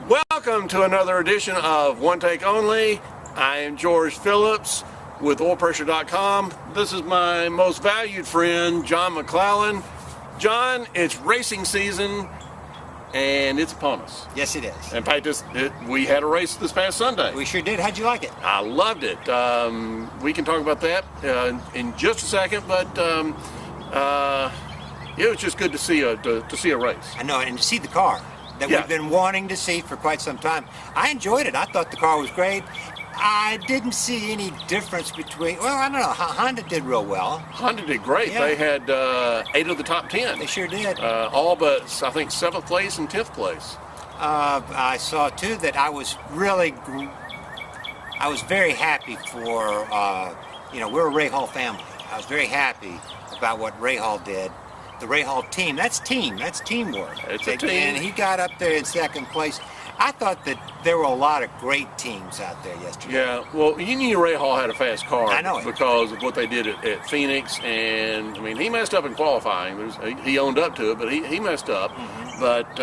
Welcome to another edition of One Take Only. I am George Phillips with oilpressure.com. This is my most valued friend, John McClellan. John, it's racing season and it's upon us. Yes, it is. In fact, we had a race this past Sunday. We sure did. How'd you like it? I loved it. We can talk about that in just a second, but it was just good to see a race. I know, and to see the car that we've been wanting to see for quite some time. I enjoyed it. I thought the car was great. I didn't see any difference between, well, I don't know, Honda did real well. Honda did great. Yeah. They had 8 of the top 10. They sure did. All but, I think, 7th place and 10th place. I saw, too, that I was very happy for, we're a Ray Hall family. I was very happy about what Ray Hall did. The Ray Hall team, that's teamwork. It's a team. And he got up there in 2nd place. I thought that there were a lot of great teams out there yesterday. Yeah, well, you knew Ray Hall had a fast car. I know it. Because of what they did at Phoenix, and I mean, he messed up in qualifying. He owned up to it, but he messed up. Mm-hmm. But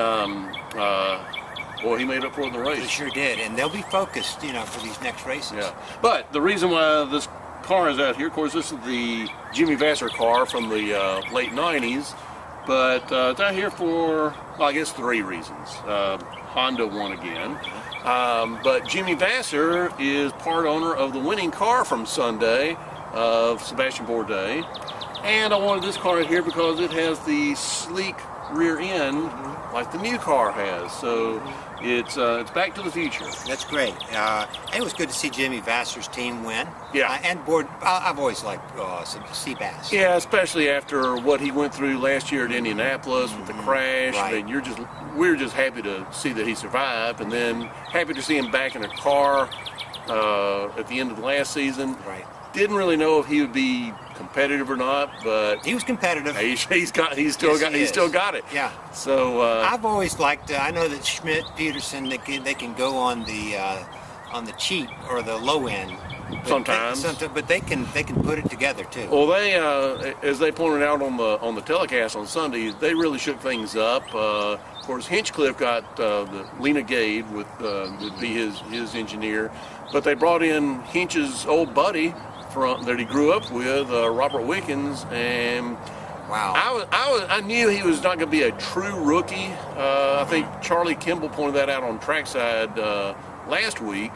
boy, he made up for it in the race. He sure did, and they'll be focused, for these next races. Yeah, but the reason why this car is out here, of course, this is the Jimmy Vasser car from the late 90s, but it's out here for, well, I guess 3 reasons. Honda won again, but Jimmy Vasser is part owner of the winning car from Sunday of Sebastian Bourdais, and I wanted this car right here because it has the sleek rear end like the new car has, so it's back to the future. That's great. It was good to see Jimmy Vasser's team win. Yeah. And I've always liked Seabass. Yeah, especially after what he went through last year at Indianapolis with the crash. Right. And we're just happy to see that he survived, and then happy to see him back in a car at the end of last season. Right. Didn't really know if he would be competitive or not, but He was competitive. he's still got it. Yeah. So I've always liked. I know that Schmidt, Peterson, they can go on the cheap or the low end. Sometimes. But they can put it together too. well, they as they pointed out on the telecast on Sunday, they really shook things up. Of course, Hinchcliffe got the Lena Gade would be his engineer, but they brought in Hinch's old buddy that he grew up with, Robert Wickens, and Wow. I knew he was not going to be a true rookie. I think Charlie Kimball pointed that out on Trackside last week,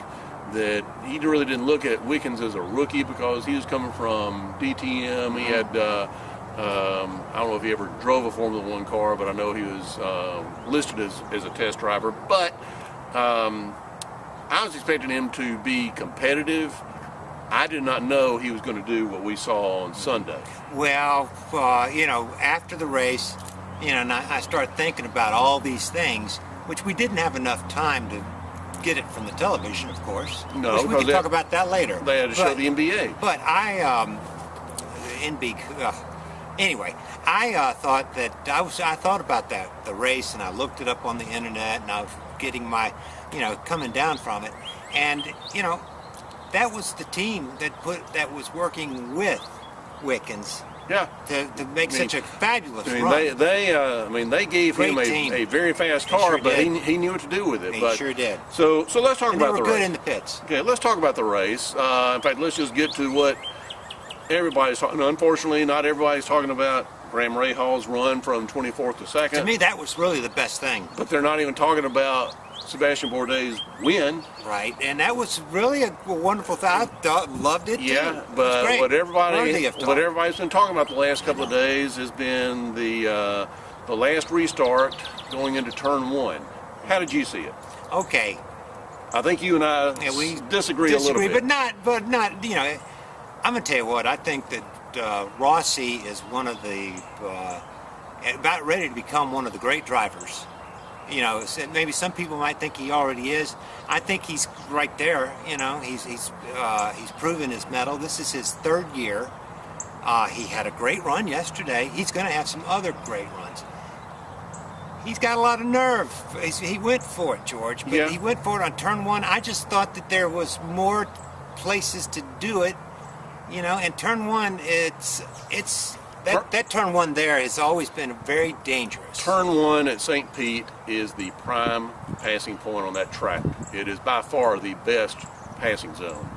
that he really didn't look at Wickens as a rookie because he was coming from DTM. He had, I don't know if he ever drove a Formula One car, but I know he was listed as a test driver. But I was expecting him to be competitive. I did not know he was going to do what we saw on Sunday. Well, after the race, and I started thinking about all these things, which we didn't have enough time to get it from the television, of course. No, which we can talk about that later. They had to show the NBA. But anyway, I thought about the race, and I looked it up on the internet, and I was getting my, coming down from it, and that was the team that was working with Wickens. Yeah. To make such a fabulous run. They gave him a very fast car, sure but did. he knew what to do with it. He sure did. So let's talk And about they the were good race. in the pits. Okay, let's talk about the race. In fact, let's just get to what everybody's talking. Unfortunately, not everybody's talking about Graham Rahall's run from 24th to 2nd. To me, that was really the best thing. But they're not even talking about Sebastian Bourdais' win. Right, and that was really a wonderful thing. I loved it too. Yeah, but great. what Worthy everybody's been talking about the last couple of days has been the last restart going into turn 1. How did you see it? Okay. I think you and I disagree a little bit. but not. I'm gonna tell you what. I think that Rossi is one of the about ready to become one of the great drivers. Maybe some people might think he already is. I think he's right there. He's proven his mettle. This is his 3rd year. He had a great run yesterday. He's going to have some other great runs. He's got a lot of nerve. He went for it, George. But he went for it on turn 1. I just thought that there was more places to do it. And turn 1, it's that turn one there has always been very dangerous. Turn one at St. Pete is the prime passing point on that track. It is by far the best passing zone.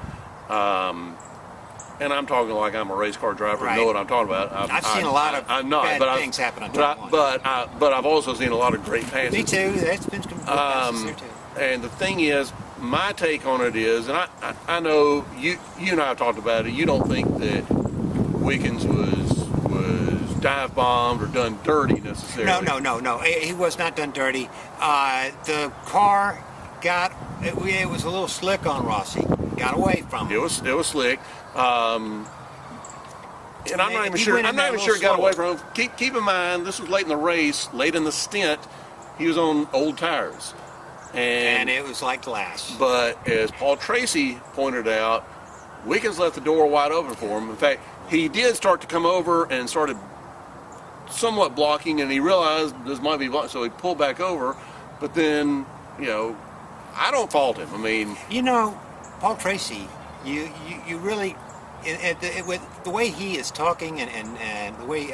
And I'm talking like I'm a race car driver. Right. Know what I'm talking about. I've seen a lot of bad things happen on turn one. But I've also seen a lot of great passes. Me too. That's been some good passes there too. And the thing is, my take on it is, and I know you and I have talked about it. You don't think that Wickens was dive bombed or done dirty necessarily. No. He was not done dirty. The car it was a little slick on Rossi. Got away from him. It was slick. And I'm not even sure. I'm not even sure it got away from him. Keep in mind, this was late in the race, late in the stint. He was on old tires, and it was like glass. But as Paul Tracy pointed out, Wickens left the door wide open for him. In fact, he did start to come over and started somewhat blocking, and he realized this might be blocked, so he pulled back over. But then, I don't fault him. I mean, Paul Tracy, you really, with the way he is talking and the way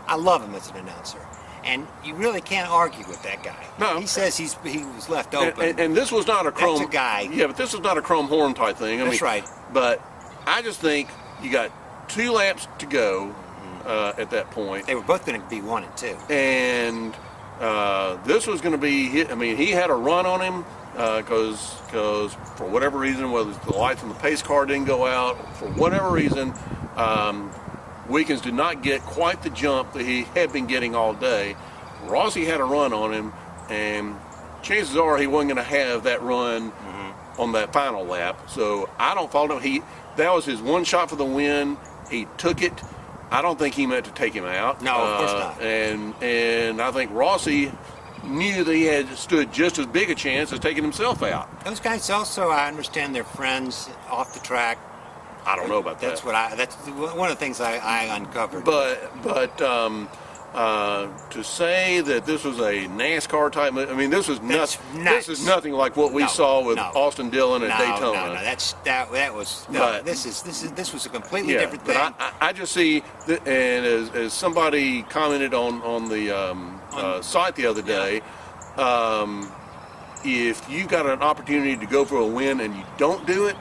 I love him as an announcer, and you really can't argue with that guy. No, he says he was left open. And this was not a chrome. That's a guy. Yeah, but this was not a chrome horn type thing. That's right. But I just think you got 2 laps to go at that point. They were both going to be 1 and 2. And this was going to be hit. I mean, he had a run on him because for whatever reason, whether the lights on the pace car didn't go out, for whatever reason, Wickens did not get quite the jump that he had been getting all day. Rossi had a run on him, and chances are he wasn't going to have that run on that final lap. So I don't fault him. That was his one shot for the win. He took it. I don't think he meant to take him out. No, of course not. And I think Rossi knew that he had stood just as big a chance as taking himself out. Those guys also, I understand, they're friends off the track. I don't know about that. That's one of the things I uncovered. But to say that this was a NASCAR type, I mean, this is nothing. This is nothing like what we saw with Austin Dillon at Daytona. This was a completely different thing. But I just see that, and as somebody commented on the site the other day, if you got an opportunity to go for a win and you don't do it,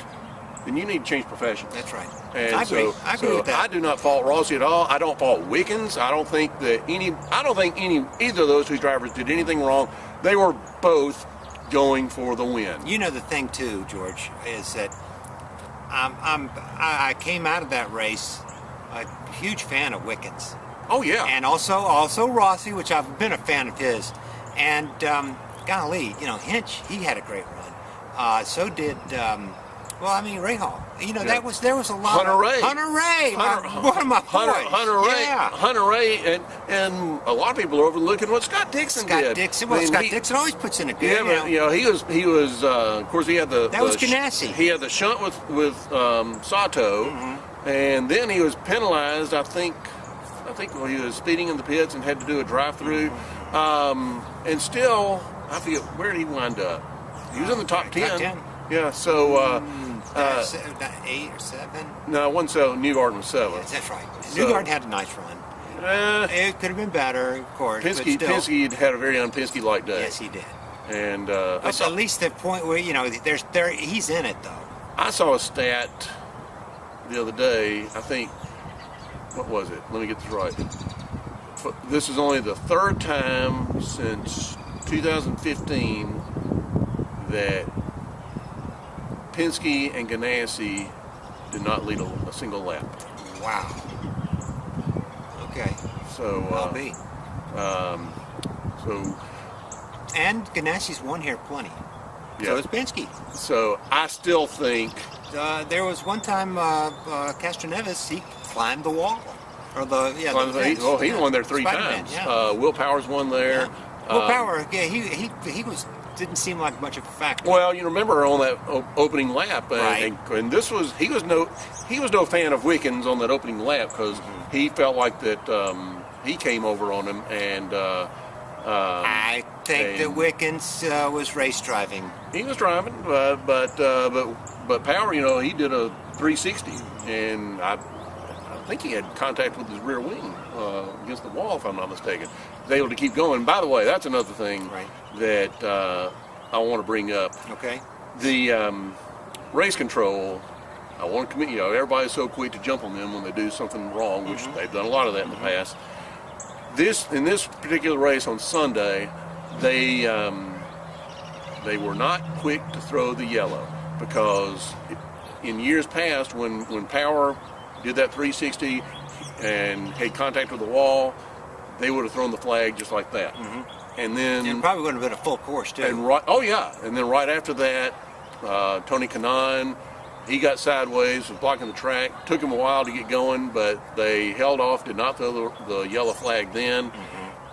then you need to change professions. That's right. And I agree. I agree with that. I do not fault Rossi at all. I don't fault Wickens. I don't think either of those 2 drivers did anything wrong. They were both going for the win. The thing too, George, is that I came out of that race a huge fan of Wickens. Oh yeah. And also Rossi, which I've been a fan of his. And golly, Hinch, he had a great run. So did. Rahal. There was a lot. Hunter Ray. One of my boys. Hunter Ray, and a lot of people are overlooking what Scott Dixon did. Scott Dixon always puts in a good. Yeah, but he was. Of course, he had the. That was Ganassi. He had the shunt with Sato, and then he was penalized. I think when he was speeding in the pits and had to do a drive-through, and still, I forget where did he wind up. He was in the top 10. Top 10. Yeah, so 8 or 7. No, one so Newgarden was 7. Yes, that's right. Newgarden had a nice run. It could have been better, of course. Penske had a very un-Penske-like day. Yes, he did. And but at least the point where he's in it though. I saw a stat the other day. I think what was it? Let me get this right. This is only the 3rd time since 2015 that Penske and Ganassi did not lead a single lap. Wow. Okay. So. I'll be. And Ganassi's won here plenty. Yeah. So is Penske. So I still think. There was one time Castroneves, he climbed the wall. Or he won there 3 times. Yeah. Will Powers won there. Yeah. Will Power, he didn't seem like much of a factor. Well, you remember on that opening lap, right. and this was he was no fan of Wickens on that opening lap because he felt like that he came over on him and. I think that Wickens was race driving. He was driving, but Power, he did a 360, and I I think he had contact with his rear wing against the wall, if I'm not mistaken. They able to keep going. By the way, that's another thing that I want to bring up. Okay. The race control. I want to commit. Everybody's so quick to jump on them when they do something wrong, which they've done a lot of that in the past. In this particular race on Sunday, they were not quick to throw the yellow, because in years past, when Power did that 360 and had contact with the wall, they would have thrown the flag just like that. And then it probably wouldn't have been a full course too. And and then right after that, Tony Kanaan, he got sideways, was blocking the track. Took him a while to get going, but they held off, did not throw the yellow flag then.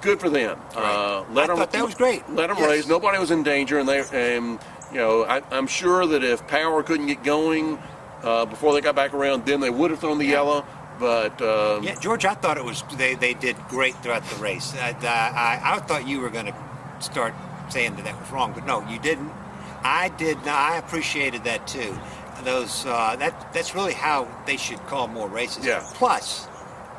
Good for them. I thought that was great. Let them race. Nobody was in danger, and I'm sure that if Power couldn't get going before they got back around, then they would have thrown the yellow. But George, I thought it was they did great throughout the race. I thought you were going to start saying that was wrong, but no, you didn't. I did. I appreciated that too. That's really how they should call more races. Yeah. Plus,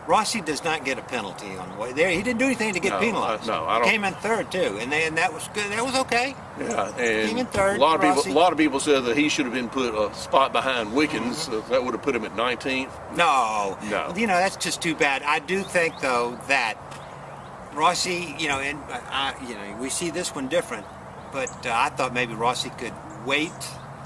Rossi does not get a penalty on the way there. He didn't do anything to get penalized. No, I don't. Came in third too, and that was good. That was okay. Yeah, and came in third. A lot of people said that he should have been put a spot behind Wickens. So that would have put him at 19th. No. That's just too bad. I do think though that Rossi, we see this one different, but I thought maybe Rossi could wait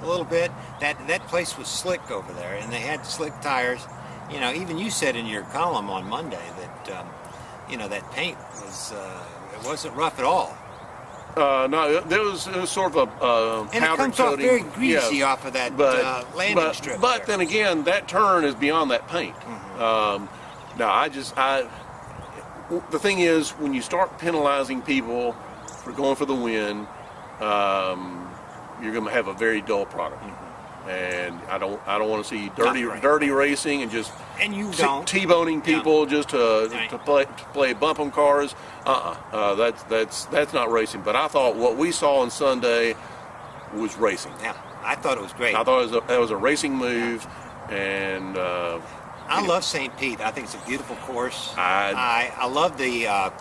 a little bit. That place was slick over there, and they had slick tires. Even you said in your column on Monday that that paint it wasn't rough at all. No, it was sort of a and powder it comes coating. off very greasy off of that landing strip. But then again, that turn is beyond that paint. The thing is, when you start penalizing people for going for the win, you're going to have a very dull product. And I don't want to see dirty racing and just T-boning people just to play bump on cars. That's not racing. But I thought what we saw on Sunday was racing. Yeah, I thought it was great. I thought that was a racing move, and I love St. Pete. I think it's a beautiful course. I love the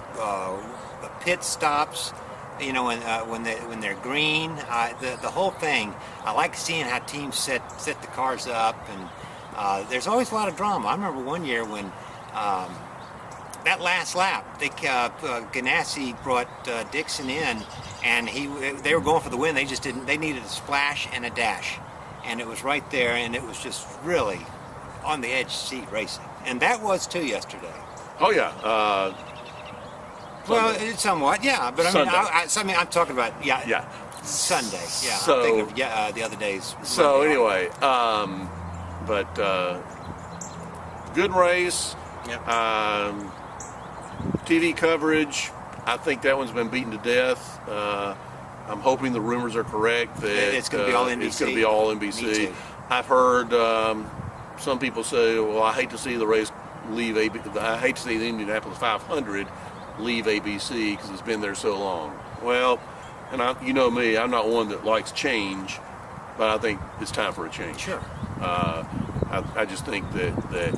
pit stops. When they're green, the whole thing. I like seeing how teams set the cars up, and there's always a lot of drama. I remember one year when that last lap, Ganassi brought Dixon in, and they were going for the win. They just didn't. They needed a splash and a dash, and it was right there, and it was just really on the edge seat racing, and that was too yesterday. Oh yeah. Well, somewhat, yeah. But I mean, I'm talking about Sunday. Yeah. So, I'm thinking of the other days. So anyway, good race. Yep. TV coverage. I think that one's been beaten to death. I'm hoping the rumors are correct that it's going to be all NBC. It's going to be all NBC. Me too. I've heard some people say, "Well, I hate to see the race leave. I hate to see the Indianapolis 500." Leave ABC because it's been there so long. Well, and me, I'm not one that likes change, but I think it's time for a change. Sure. I just think that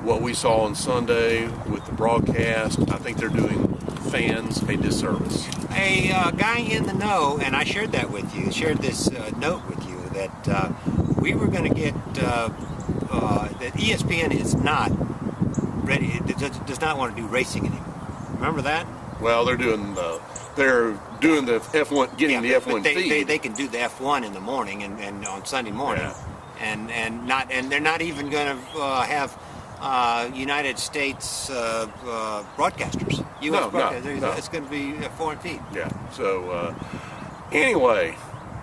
what we saw on Sunday with the broadcast, I think they're doing fans a disservice. A guy in the know, and I shared this note with you that we were going to get that ESPN is not ready. It does not want to do racing anymore. Remember that? Well, they're doing the F1, getting the F1 feed. They can do the F1 in the morning and on Sunday morning, and they're not even going to have United States broadcasters. U.S. broadcasters. No. It's going to be a foreign feed. Yeah. So anyway,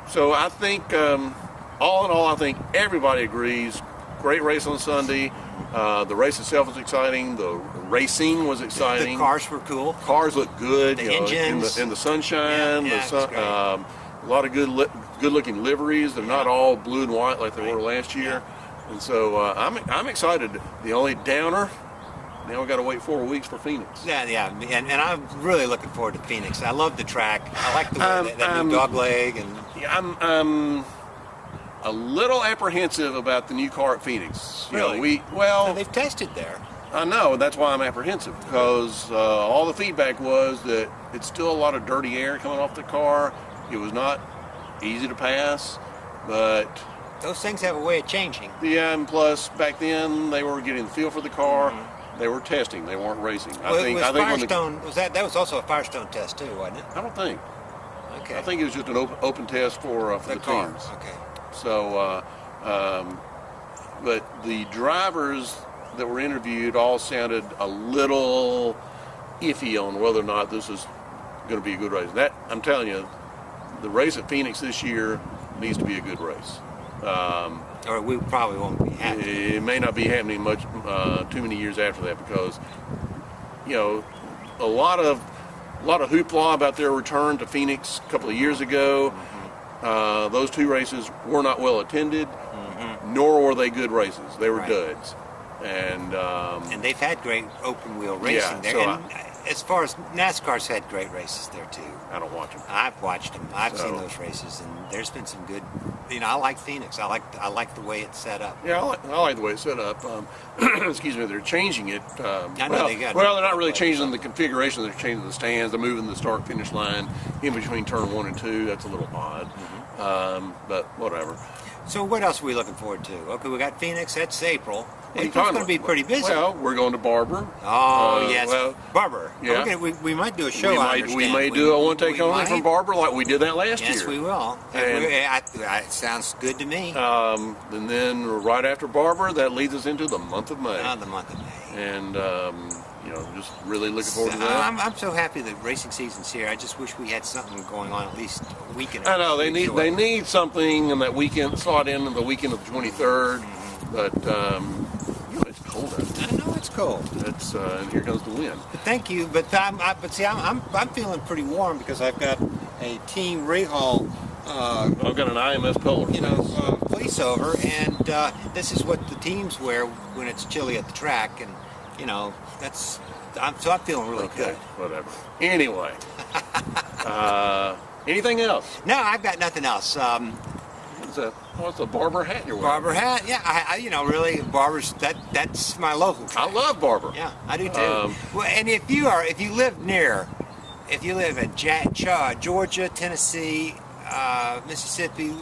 so I think all in all, I think everybody agrees. Great race on Sunday. The race itself was exciting. The racing was exciting. The cars were cool. Cars looked good. The engines. In the sunshine. A lot of good-looking liveries. They're not all blue and white like they were last year. And so I'm excited. The only downer, now we got to wait 4 weeks for Phoenix. Yeah. And I'm really looking forward to Phoenix. I love the track. I like the way that new dog leg. And a little apprehensive about the new car at Phoenix. You know, Really? well, They've tested there. I know, that's why I'm apprehensive, because all the feedback was that it's still a lot of dirty air coming off the car. It was not easy to pass, but Those things have a way of changing. yeah, and plus back then they were getting the feel for the car. They were testing, they weren't racing. Well, I think when Firestone, that was also a Firestone test too, wasn't it? I don't think. Okay. I think it was just an open test for the car. teams. Okay. So, but the drivers that were interviewed all sounded a little iffy on whether or not this is going to be a good race. That, I'm telling you, the race at Phoenix this year needs to be a good race. Or we probably won't be happy. It may not be happening much too many years after that, because you know a lot of hoopla about their return to Phoenix a couple of years ago. Those two races were not well attended, nor were they good races. They were Right. duds, and they've had great open wheel racing there. so And as far as NASCAR's had great races there too. I don't watch them. I've watched them. I've So- seen those races, and there's been some good. You know, I like Phoenix. I like the way it's set up. Yeah, I like the way it's set up. Excuse me, they're changing it. I know they got- well, they're not really changing the configuration. They're changing the stands. They're moving the start-finish line in between turn 1 and 2. That's a little odd, but whatever. So what else are we looking forward to? Okay, we got Phoenix. That's April. What are you April's talking going to be about? pretty busy. Well, we're going to Barber. Oh yes, well, Barber. yeah. Okay, we might do a show. we I may understand. do a one-take we only might. from Barber like we did that last Yes, year. we will. And- It sounds good to me. And then right after Barber, that leads us into the month of May. The month of May. And you know, just really looking forward to that. I'm so happy that racing season's here. I just wish we had something going on at least a weekend. I know they need something in that weekend, slot in the weekend of the 23rd. But you know, it's cold out there. I know it's cold. It's and here comes the wind. Thank you, but I'm feeling pretty warm because I've got a Team Rahal, I've got an IMS Polar. fleece over, and this is what the teams wear when it's chilly at the track, and you know I'm feeling really Okay, good. whatever. Anyway, anything else? No, I've got nothing else. What's a Barber hat you're wearing? Barber hat, yeah, I really Barber's that's my local. I love Barber. Yeah, I do too. Well, and if you live in Georgia, Tennessee, Mississippi,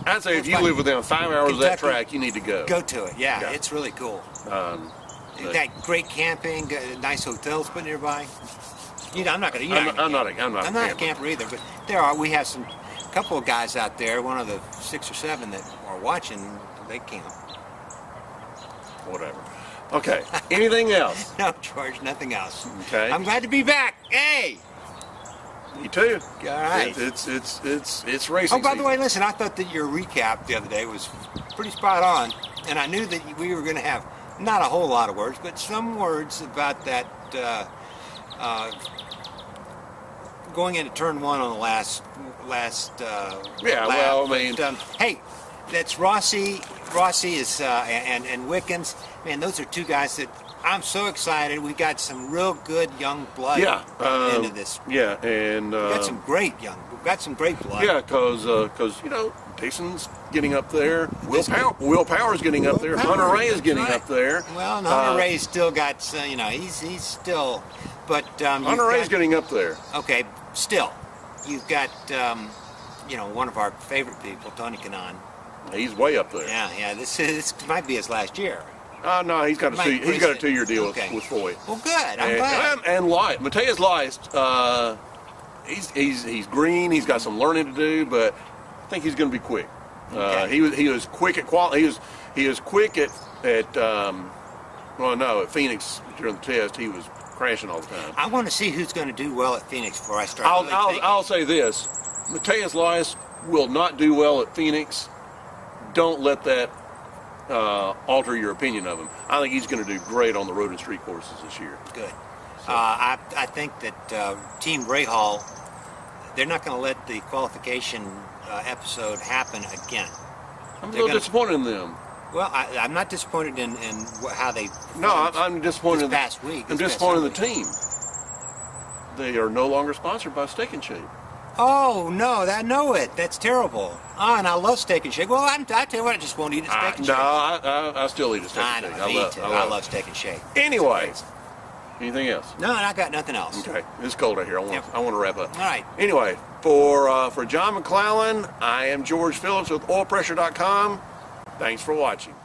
I'd say if you live within 5 hours of that track, you need to go. go to it. Yeah, Yeah. it's really cool. But- Got great camping, nice hotels put nearby. I'm not gonna. I'm not a I'm not a camper either, but we have some couple of guys out there. One of the 6 or 7 that are watching, they camp. Whatever. Okay. Anything else? No, George, nothing else. Okay. I'm glad to be back. Hey. Me too. All right. It's racing. Oh, by the season. way, listen, I thought that your recap the other day was pretty spot on, and I knew that we were going to have not a whole lot of words, but some words about that going into turn 1 on the last. Yeah, lap. well, I mean- But, hey, that's Rossi. Rossi is and Wickens. Man, those are two guys that I'm so excited. We got some real good young blood coming into this. Yeah, and We've got some great blood. yeah, because you know, Jason's getting up there. Will Power's getting up there. Will Hunter Power, Ray is that's getting right. up there. Well, and Hunter Ray's still got, he's still, but Hunter Ray's getting up there. okay. Still, you've got, one of our favorite people, Tony Kanaan. He's way up there. Yeah. This might be his last year. No, he's got a Mike he's got a Brisson. 2-year deal Okay. with Foy. Well, good. I'm glad. And Light, Mateus Leist, he's green. He's got some learning to do, but I think he's going to be quick. Okay. He was quick at quality. He was quick at Phoenix during the test. He was crashing all the time. I want to see who's going to do well at Phoenix before I start. I'll say this: Mateus Leist will not do well at Phoenix. Don't let that alter your opinion of him. I think he's going to do great on the road and street courses this year. Good. I think that Team Rahal, they're not going to let the qualification episode happen again. I'm a They're little gonna- disappointed in them. Well, I'm not disappointed in how they. No, I'm disappointed. This past week. I'm this disappointed in past the team. They are no longer sponsored by Steak and Shake. Oh no, I know it. That's terrible. Oh, and I love Steak and Shake. Well, I tell you what, I just won't eat a Steak and No, Shake. I still eat a Steak I and know, Shake. me too. I love Steak and Shake. Anyway, anything else? No, and I got nothing else. Okay, it's cold out here. I want to wrap up. All right. Anyway, for John McClellan, I am George Phillips with OilPressure.com. Thanks for watching.